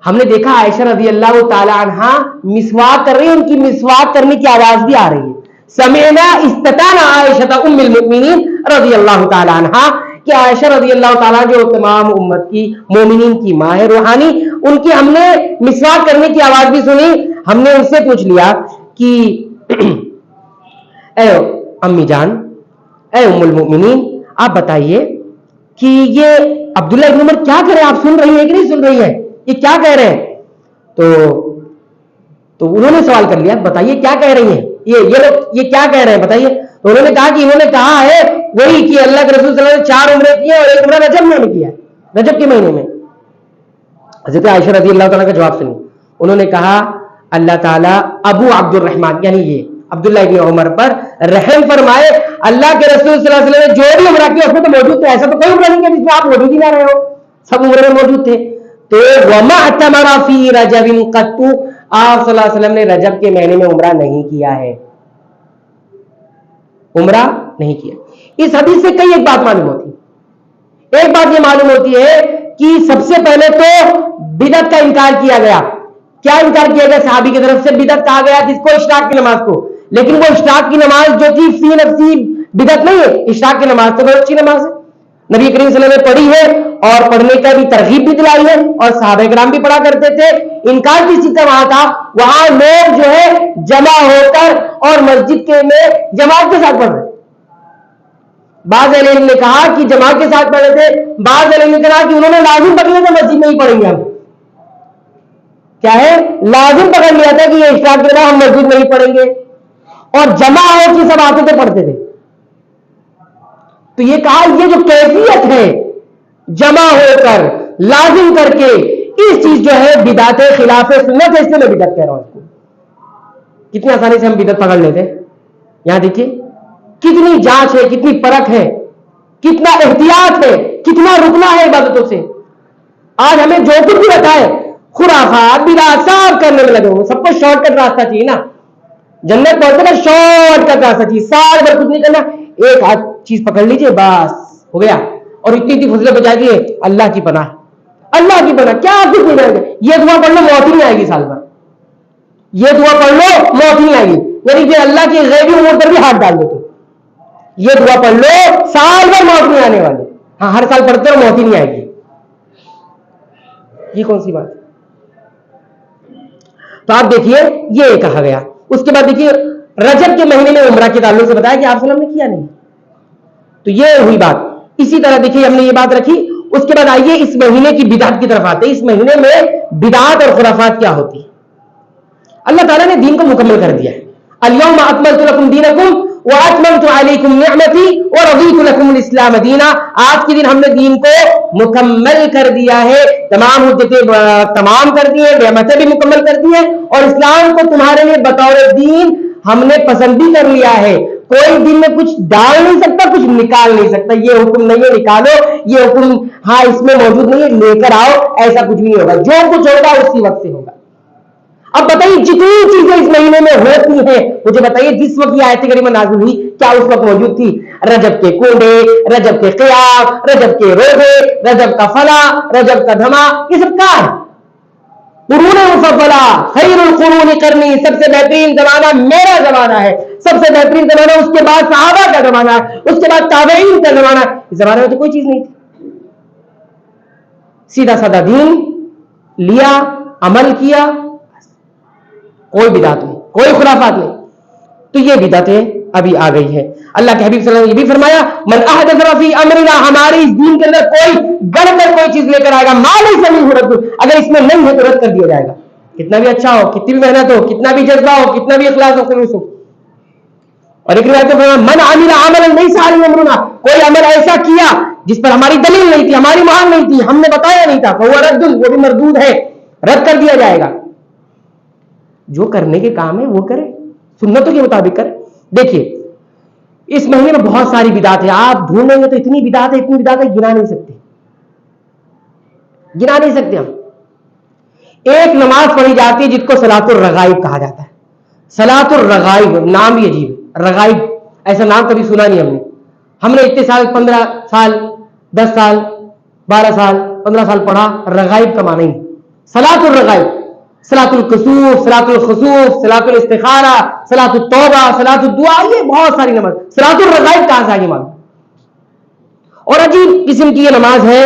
ہم نے دیکھا عائشہ رضی اللہ تعالیٰ عنہا مسواک کر رہی ہے، ان کی مسواک کرنے کی آواز بھی آ رہی ہے، سمعنا استطانا عائشہ ام المؤمنین رضی اللہ تعالیٰ عنہا، کہ عائشہ رضی اللہ تعالیٰ جو تمام امت کی مومنین کی ماں ہے روحانی، ان کی ہم نے مسواک کرنے کی آواز بھی سنی۔ ہم نے ان سے پوچھ لیا کہ اے امی جان، اے ام المؤمنین، آپ بتائیے کہ یہ عبداللہ ابن عمر کیا کہہ رہے ہیں، آپ سن رہی ہیں کہ نہیں سن رہی ہیں، یہ کیا کہہ رہے ہیں؟ تو انہوں نے سوال کر لیا، بتائیے کیا کہہ رہی ہیں یہ کیا کہہ رہے ہیں بتائیے۔ تو انہوں نے کہا کہ انہوں نے کہا ہے وہی کہ اللہ کے رسول صلی اللہ علیہ وسلم نے 4 عمرے کیے اور ایک عمرہ رجب میں کیا، رجب کے مہینے میں۔ حضرت عائشہ رضی اللہ تعالیٰ کا جواب سنی، انہوں نے کہا اللہ تعالیٰ ابو عبد الرحمن، یعنی یہ عبداللہ ابن عمر پر رحم فرمائے. اللہ کے رسول صلی اللہ علیہ وسلم نے جو بھی عمرہ کیا اس میں تو موجود تھے. ایسا تو کوئی عمرہ نہیں کیا جس میں آپ موجود ہی نہ رہے ہو, سب عمرے میں موجود تھے. تو وما اعتمر فی رجب قط, آپ صلی اللہ علیہ وسلم نے رجب کے مہینے میں عمرہ نہیں کیا ہے, عمرہ نہیں کیا. اس حدیث سے کئی ایک بات معلوم ہوتی ہے. ایک بات یہ معلوم ہوتی ہے کہ سب سے پہلے تو بدعت کا انکار کیا گیا. کیا انکار کیا گیا؟ صحابی کی طرف سے بدعت کہا گیا جس کو اشراق کی نماز کو, لیکن وہ اشراق کی نماز جو تھی فی نفسی بدعت نہیں ہے. اشراق کی نماز تو بہت اچھی نماز ہے, نبی کریم صلی اللہ علیہ وسلم نے پڑھی ہے اور پڑھنے کا بھی ترغیب بھی دلائی ہے, اور صحابہ کرام بھی پڑھا کرتے تھے. انکار کس چیز کا وہاں تھا؟ وہاں لوگ جو ہے جمع ہو کر اور مسجد کے میں جماعت کے ساتھ پڑھ رہے. بعض اہل علم نے کہا کہ جماعت کے ساتھ پڑھ رہے تھے, بعض اہل علم نے کہا کہ انہوں نے لازم پکڑ لیا تھا مسجد میں ہی پڑھیں گے ہم. کیا ہے؟ لازم پکڑ لیا تھا کہ یہ اشراق کے بعد ہم مسجد میں ہی پڑھیں گے, اور جمع ہو کے سب آتے تھے پڑھتے تھے. تو یہ کہا یہ جو کیفیت ہے جمع ہو کر لازم کر کے, اس چیز جو ہے بدعت خلاف سنت ہے, اس سے میں بدعت کہہ رہا ہوں. اس کو کتنی آسانی سے ہم بدعت پکڑ لیتے. یہاں دیکھیے کتنی جانچ ہے, کتنی پرکھ ہے, کتنا احتیاط ہے, کتنا رکنا ہے عبادتوں سے. آج ہمیں جو کچھ بھی بتائے خرافات بدعات صاف کرنے میں لگے ہوئے. سب کو شارٹ کٹ راستہ چاہیے نا, جنت پہنچنے کا شارٹ کٹ راستہ چاہیے, سال بھر کچھ نہیں کرنا, ایک ہاتھ چیز پکڑ لیجئے بس ہو گیا, اور اتنی اتنی فضلیں بچا دیے. اللہ کی پناہ, اللہ کی پناہ, کیا کچھ نہیں کریں گے. یہ دعا پڑھ لو موت ہی نہیں آئے گی سال بھر, یہ دعا پڑھ لو موت ہی نہیں آئے گی. یعنی کہ اللہ کی غیبی امور پر بھی ہاتھ ڈال دو تو یہ دعا پڑھ لو سال بھر موت نہیں آنے والی. ہاں ہر سال پڑھتے ہو موت ہی نہیں آئے گی, یہ کون سی بات. تو آپ دیکھیے یہ کہا گیا. اس کے بعد دیکھیے رجب کے مہینے میں عمرہ کے تعلق سے بتایا کہ آپ صلی اللہ علیہ وسلم نے کیا نہیں. تو یہ ہوئی بات. اسی طرح دیکھیے ہم نے یہ بات رکھی. اس کے بعد آئیے اس مہینے کی بدعت کی طرف آتے ہیں. اس مہینے میں بدعت اور خرافات کیا ہوتی ہے؟ اللہ تعالیٰ نے دین کو مکمل کر دیا ہے. الیوم اکملت لکم دینکم واتممت علیکم نعمتی ورضیت لکم الاسلام دینا. آج کے دن ہم نے دین کو مکمل کر دیا ہے, تمام حجتیں تمام کر دی ہیں, نعمتیں بھی مکمل کر دی ہیں, اور اسلام کو تمہارے لیے بطور دین ہم نے پسند بھی کر لیا ہے. کوئی دن میں کچھ ڈال نہیں سکتا, کچھ نکال نہیں سکتا. یہ حکم نہیں ہے نکالو, یہ حکم ہاں اس میں موجود نہیں ہے لے کر آؤ, ایسا کچھ نہیں ہوگا. جو کچھ ہوگا اسی وقت سے ہوگا. اب بتائیے جتنی چیزیں اس مہینے میں ہوتی ہیں مجھے بتائیے, جس وقت یہ آیت کریمہ نازل ہوئی کیا اس وقت موجود تھی؟ رجب کے کنڈے, رجب کے قیام, رجب کے روزے, رجب کا فلاح, رجب کا دھما, یہ سب کہاں ہے؟ قرون مفضلہ خیر القرون قرنی, سب سے بہترین زمانہ میرا زمانہ ہے, سب سے بہترین زمانہ اس کے بعد صحابہ کا زمانہ ہے, اس کے بعد تابعین کا زمانہ. اس زمانے میں تو کوئی چیز نہیں تھی, سیدھا سادہ دین لیا, عمل کیا, کوئی بدعت نہیں, کوئی خرافات نہیں. تو یہ بدعتیں ابھی آ گئی ہے. اللہ کے حبیب صلی اللہ علیہ وسلم نے یہ بھی فرمایا من احدث فی امرنا, ہمارے اس دین کے اندر کوئی گڑ کر کوئی چیز لے کر آئے گا ما لیس منہ رد, اگر اس میں نہیں ہے تو رد کر دیا جائے گا. کتنا بھی اچھا ہو, کتنی بھی محنت ہو, کتنا بھی جذبہ ہو, کتنا بھی اخلاص ہو, خلوص ہو. اور ایک روایت میں من عمل عملا لیس علیہ امرنا, کوئی عمل ایسا کیا جس پر ہماری دلیل نہیں تھی, ہماری مہار نہیں تھی, ہم نے بتایا نہیں تھا, فہو رد, وہ بھی مردود ہے, رد کر دیا جائے گا. جو کرنے کے کام ہے وہ کرے, سنتوں کے مطابق کرے. دیکھیے اس مہینے میں بہت ساری بدعت ہے, آپ ڈھونڈیں گے تو اتنی بدعت ہے, اتنی بدعت ہے گنا نہیں سکتے, گنا نہیں سکتے ہم. ایک نماز پڑھی جاتی ہے جس کو صلاۃ الرغائب کہا جاتا ہے. صلاۃ الرغائب, نام بھی عجیب, رغائب ایسا نام کبھی سنا نہیں ہم نے. ہم نے اتنے سال, 15 سال, 10 سال, 12 سال, 15 سال پڑھا, رغائب کا معنی نہیں. صلاۃ الرغائب, صلاۃ الکسوف, صلاۃ الخسوف, صلاۃ الاستخارہ, صلاۃ التوبہ, صلاۃ الدعاء, یہ بہت ساری نماز. صلاۃ الرغائب کہاں سے آگے معلوم, اور عجیب قسم کی یہ نماز ہے.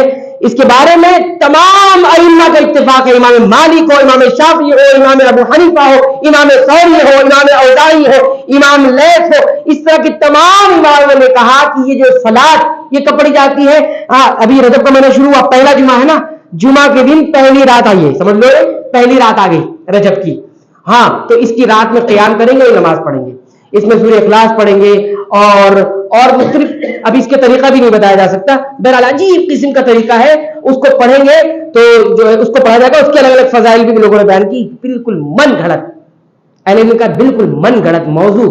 اس کے بارے میں تمام ائمہ کا اتفاق ہے, امام مالک ہو, امام شافعی ہو, امام ابو حنیفہ ہو, امام ثوری ہو, امام اوزاعی ہو, امام لیث ہو, اس طرح کے تمام اماموں نے کہا کہ یہ جو صلاۃ یہ کب پڑھی جاتی ہے. ابھی رجب کا مہینہ شروع ہوا, پہلا جمعہ ہے نا, جمعہ کے دن پہلی رات آئی ہے, سمجھ لو پہلی رات آ گئی رجب کی. ہاں تو اس کی رات میں قیام کریں گے, نماز پڑھیں گے, اس میں سورہ اخلاص پڑھیں گے, اور مختلف, ابھی اس کے طریقہ بھی نہیں بتایا جا سکتا. بہرحال عجیب قسم کا طریقہ ہے, اس کو پڑھیں گے تو جو ہے اس کو پڑھا جائے گا. اس کے الگ الگ فضائل بھی لوگوں نے بیان کی, بالکل من گھڑت, اہل علم کا بالکل من گھڑت موضوع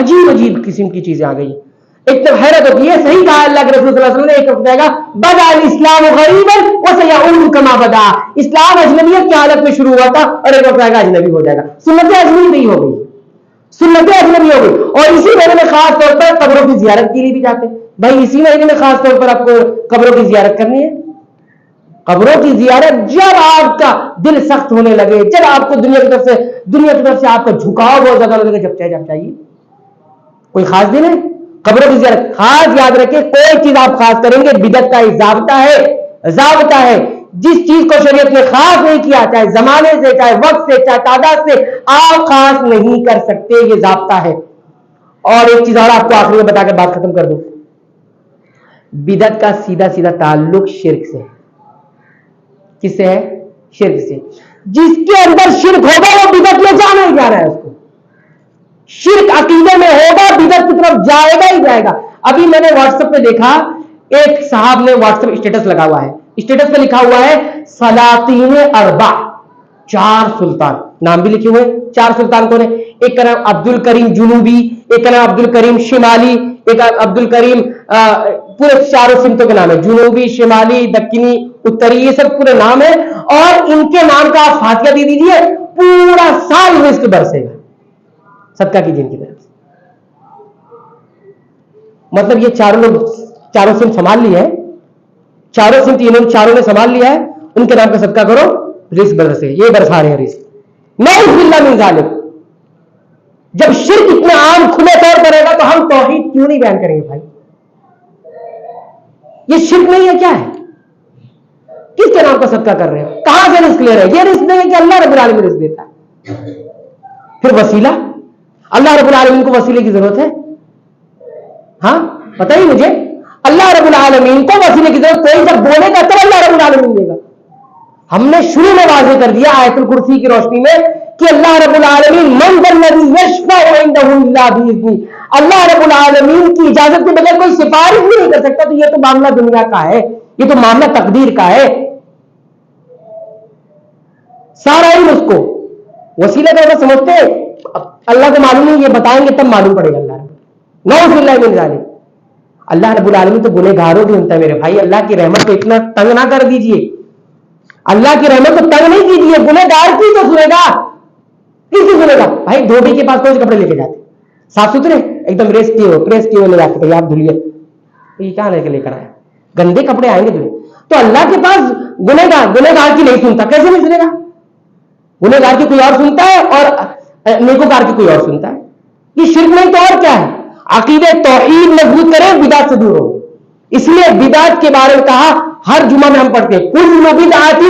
عجیب عجیب قسم کی چیزیں آ گئی. ایک تو حیرت ہوتی ہے, صحیح کہا اللہ کے رسول صلی اللہ علیہ وسلم نے, ایک وقت آئے گا بدا الاسلام غریبا وسيعود كما بدا, اسلام اجنبیت کی حالت میں شروع ہوا تھا اور ایک وقت آئے گا اجنبی ہو جائے گا. سنت اجنبی نہیں ہو گئی, سنت اجنبی ہو گئی. اور اسی مہینے میں خاص طور پر قبروں کی زیارت کے لیے بھی جاتے ہیں. بھائی اسی مہینے میں خاص طور پر آپ کو قبروں کی زیارت کرنی ہے. قبروں کی زیارت جب آپ کا دل سخت ہونے لگے, جب آپ کو دنیا کی طرف سے آپ کا جھکاؤ بہت زیادہ ہونے لگے, جب چاہیے. کوئی خاص دن ہے قبروں کی زیارت, خاص یاد رکھیں کوئی چیز آپ خاص کریں گے بدعت کا ضابطہ ہے. جس چیز کو شریعت نے خاص نہیں کیا, چاہے زمانے سے, چاہے وقت سے, چاہے تعداد سے, آپ خاص نہیں کر سکتے, یہ ضابطہ ہے. اور ایک چیز اور آپ کو آخری میں بتا کے بات ختم کر دوں, بدعت کا سیدھا تعلق شرک سے. کس سے ہے؟ شرک سے. جس کے اندر شرک ہوگا وہ بدعت میں جانا ہی جانا ہے. اس کو شرک عقیدے میں ہوگا, بدعت کی طرف جائے گا ہی جائے گا. ابھی میں نے واٹس ایپ پہ دیکھا, ایک صاحب نے واٹس ایپ اسٹیٹس لگا ہوا ہے, اسٹیٹس پہ لکھا ہوا ہے سلاطین اربع, 4 سلطان, نام بھی لکھے ہوئے. 4 سلطان کون ہے؟ ایک کا نام عبد الکریم جنوبی, ایک کا نام عبد الکریم شمالی, ایک عبد الکریم, پورے 4 سمتوں کے نام ہے, جنوبی, شمالی, دکنی, اتری, یہ سب پورے نام ہے. اور ان کے نام کا آپ فاتحہ دے دیجیے, پورا سال رزق برسے گا. صدقہ کیجیے ان کی طرف سے. مطلب یہ چاروں سمت سنبھال لی ہے, چاروں سمت انہوں چاروں نے سنبھال لیا ہے, ان کے نام کا صدقہ کرو, رزق برسے. یہ برسا رہے ہیں رزق. نعوذ باللہ من ذالک. جب شرک اتنا عام کھلے طور پر رہے گا تو ہم توحید کیوں نہیں بیان کریں گے بھائی؟ یہ شرک نہیں ہے کیا ہے؟ کس کے نام کا صدقہ کر رہے ہیں؟ کہاں سے رزق لے رہے ہیں؟ یہ رزق نہیں ہے کہ اللہ رب العالمین رزق دیتا ہے. پھر وسیلہ, اللہ رب العالمین کو وسیلے کی ضرورت ہے؟ ہاں بتائیے مجھے, اللہ رب العالمین کو وسیلے کی ضرورت کوئی جب بولے گا تب اللہ رب العالمین دے گا. ہم نے شروع میں واضح کر دیا آیت الکرسی کی روشنی میں کہ اللہ رب العالمین من ذا الذی یشفع عنده الا باذنہ, اللہ رب العالمین کی اجازت کے بغیر کوئی سفارش بھی نہیں کر سکتا. تو یہ تو معاملہ دنیا کا ہے, یہ تو معاملہ تقدیر کا ہے. سارا علم اس کو وسیلہ کا سمجھتے ہیں, اللہ کو معلوم نہیں, یہ بتائیں گے تب معلوم پڑے گا. اللہ رب نعوذ باللہ من ذالک. اللہ رب العالمین تو گنہگاروں کی سنتا ہے میرے بھائی. اللہ کی رحمت کو اتنا تنگ نہ کر دیجئے, اللہ کی رحمت کو تنگ نہیں کیجیے. گنہگار کی تو سنے گا, کس کی سنے گا بھائی؟ دھوبی کے پاس کون سے کپڑے لے کے جاتے صاف ستھرے ایک دم پریس کیے ہوئے لے جاتے, بھائی آپ دھلیے, یہ کیا لے کر آئے؟ گندے کپڑے آئیں گے دھلے. تو اللہ کے پاس گنہگار کی نہیں سنتا, کیسے نہیں سنے گا؟ گنہگار کی کوئی اور سنتا ہے اور نیکوکار کی کوئی اور سنتا ہے. یہ شرک نہیں تو اور کیا ہے؟ عقیدہ توحید مضبوط کریں, بدعت سے دور ہو. اس لیے بدعت کے بارے میں کہا, ہر جمعہ میں ہم پڑھتے ہیں کل بدعت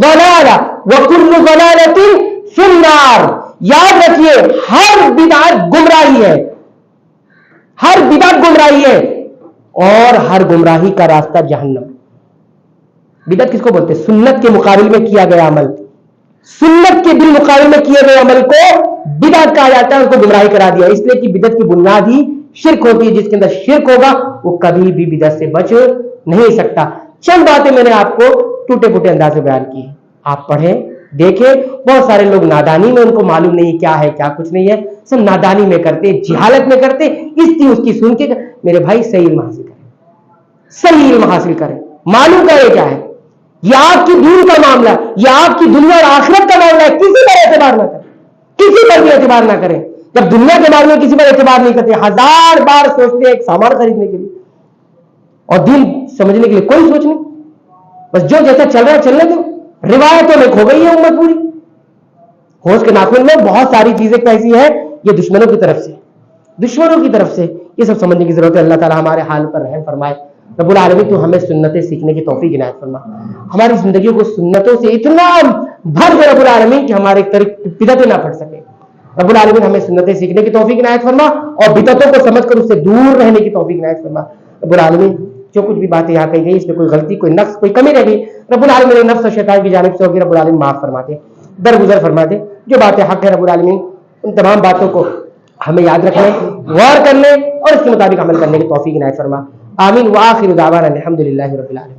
ضلالہ وکل ضلالۃ فی النار. یاد رکھیے ہر بدعت گمراہی ہے, ہر بدعت گمراہی ہے, اور ہر گمراہی کا راستہ جہنم. بدعت کس کو بولتے ہیں؟ سنت کے مقابل میں کیا گیا عمل, سنت کے بالمقابل میں کیے گئے عمل کو بدعت کہا جاتا ہے, اس کو گمراہی کرا دیا. اس لیے کہ بدعت کی بنیاد ہی شرک ہوتی ہے. جس کے اندر شرک ہوگا وہ کبھی بھی بدعت سے بچ نہیں سکتا. چند باتیں میں نے آپ کو ٹوٹے پھوٹے انداز میں بیان کی, آپ پڑھیں دیکھیں. بہت سارے لوگ نادانی میں, ان کو معلوم نہیں کیا ہے کیا کچھ نہیں ہے, سب نادانی میں کرتے, جہالت میں کرتے, اس کی سن کے. میرے بھائی صحیح علم حاصل کریں, صحیح علم حاصل کریں, معلوم کرے کیا ہے. یہ آپ کی دین کا معاملہ, یہ آپ کی دنیا اور آخرت کا معاملہ ہے. کسی پر اعتبار نہ کریں, کسی پر بھی اعتبار نہ کریں. جب دنیا کے بارے میں کسی پر اعتبار نہیں کرتے, 1000 بار سوچتے ایک سامان خریدنے کے لیے, اور دین سمجھنے کے لیے کوئی سوچ نہیں. بس جو جیسا چل رہا ہے چلنے دو. روایتوں میں کھو گئی ہے امت پوری. ہوش کے ناخن میں بہت ساری چیزیں کیسی ہیں, یہ دشمنوں کی طرف سے. یہ سب سمجھنے کی ضرورت ہے. اللہ تعالی ہمارے حال پر رحم فرمائے. رب العالمین تو ہمیں سنتیں سیکھنے کی توفیق عنایت فرما. ہماری زندگیوں کو سنتوں سے اتنا بھر دے رب العالمین کہ ہمارے بدعتیں نہ پڑ سکے. رب العالمین ہمیں سنتیں سیکھنے کی توفیق عنایت فرما, اور بدعتوں کو سمجھ کر اس سے دور رہنے کی توفیق عنایت فرما. رب العالمین جو کچھ بھی باتیں یہاں کہی گئی, اس میں کوئی غلطی, کوئی نقص, کوئی کمی رہ گئی, رب العالمین نفس و شیطان کی جانب سے ہوگی, رب العالمین معاف فرما دے, درگزر فرما دے. جو باتیں حق ہے رب العالمین ان تمام باتوں کو ہمیں یاد رکھنے, غور کرنے اور اس کے مطابق عمل کرنے کی توفیق عنایت فرما. آمین. وآخر دعوانا الحمدللہ رب العالمین.